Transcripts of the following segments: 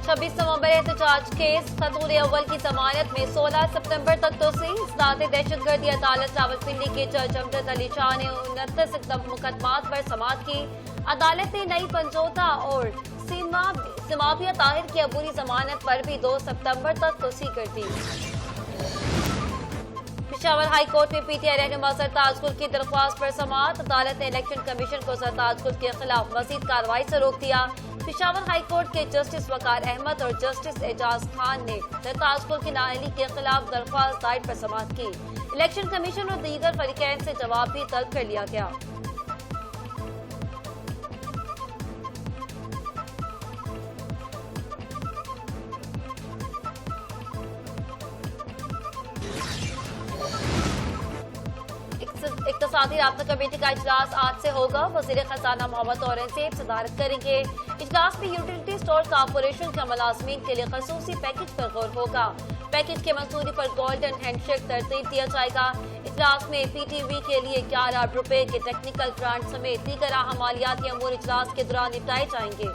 26 नवंबर एहतजाज केस खतून अव्वल की जमानत में 16 सितंबर तक तोसी। इस्लात दहशतगर्दी अदालत रावलपिंडी के जज अमजद अली शाह ने 29 मुकदमात पर समाअत की। अदालत ने नई पंजोता और सिमाबिया ताहिर की अबूरी जमानत पर भी 2 सितंबर तक तोसी कर दी। पेशावर हाई कोर्ट में पीटीआई रहनुमा सरताज गुल की दरख्वास्त पर समाअत। अदालत ने इलेक्शन कमीशन को सरताज गुल के खिलाफ मजीद कार्रवाई से रोक दिया। पेशावर हाई कोर्ट के जस्टिस वकार अहमद और जस्टिस एजाज खान ने सरताज गुल की नाअहली के खिलाफ दरख्वास्त दायर पर समाअत की। इलेक्शन कमीशन और दीगर फरीकैन से जवाब भी तलब कर लिया गया। इक़्तिसादी राब्ता कमेटी का इजलास आज से होगा। वज़ीर खजाना मोहम्मद औरंगजेब सदारत करेंगे। इजलास में यूटिलिटी स्टोर कारपोरेशन के मुलाजमीन के लिए खसूसी पैकेज पर गौर होगा। पैकेज के मंजूरी पर गोल्डन हैंडशेक तरतीब दिया जाएगा। इजलास में पीटीवी के लिए 11 अरब रुपए के टेक्निकल ग्रांट समेत दीगर अहम मालियाती अमूर इजलास के दौरान निपटाए जाएंगे।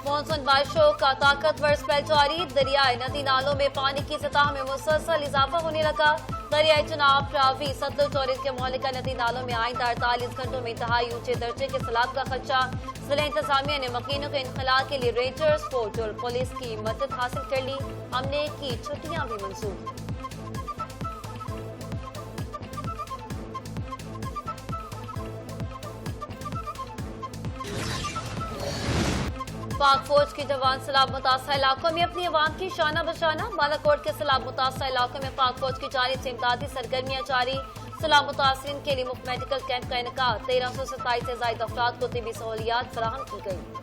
मानसून बारिशों का ताकतवर स्पेल जारी। दरियाए नदी नालों में पानी की सतह में मुसलसल इजाफा होने लगा। दरियाए चनाब, रावी, सतलुज और इसके मुहल्लिका नदी नालों में आइंदा 48 घंटों में इंतहाई ऊंचे दर्जे के सैलाब का खदशा। जिला इंतजामिया ने मकीनों के इनखला के लिए रेंजर्स, फौज और पुलिस की मदद हासिल कर ली। हमने की छुट्टियां भी मंजूर। पाक फौज के जवान सैलाब मुतासर इलाकों में अपनी अवाम की शाना बशाना। बालाकोट के सैलाब मुतासर इलाकों में पाक फौज की जानिब से इमदादी सरगर्मियां जारी। सैलाब मुतासरीन के लिए मुफ्त मेडिकल कैंप का इनेकाद। 1327 से ज्यादा अफराद को तिबी सहूलियात फराहम की गई।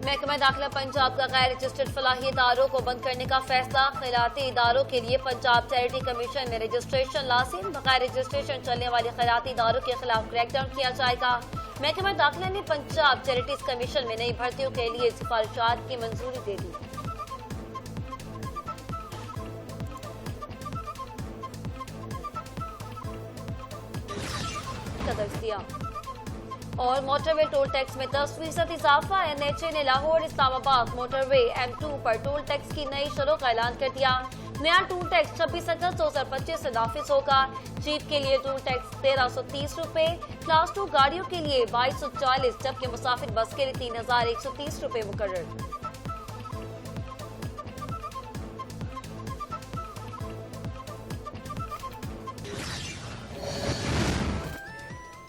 महकमा दाखिला पंजाब का गैर रजिस्टर्ड फलाही इदारों को बंद करने का फैसला। खैराती इदारों के लिए पंजाब चैरिटी कमीशन में रजिस्ट्रेशन लाजिम। बगैर रजिस्ट्रेशन चलने वाले खैराती इदारों के खिलाफ क्रैकडाउन किया जाएगा। महकमा दाखिला ने पंजाब चैरिटीज कमीशन में नई भर्तियों के लिए सिफारिशात की मंजूरी दे दी। दिया और मोटरवे टोल टैक्स में 10% इजाफा। एनएचए ने लाहौर इस्लामाबाद मोटरवे M2 पर टोल टैक्स की नई शरह का ऐलान कर दिया। नया टोल टैक्स 26 अगस्त 2025 से नाफिज होगा। जीप के लिए टोल टैक्स 1330 रुपए, क्लास 2 गाड़ियों के लिए 2240, जबकि मुसाफिर बस के लिए 3130 रुपए मुकर्रर।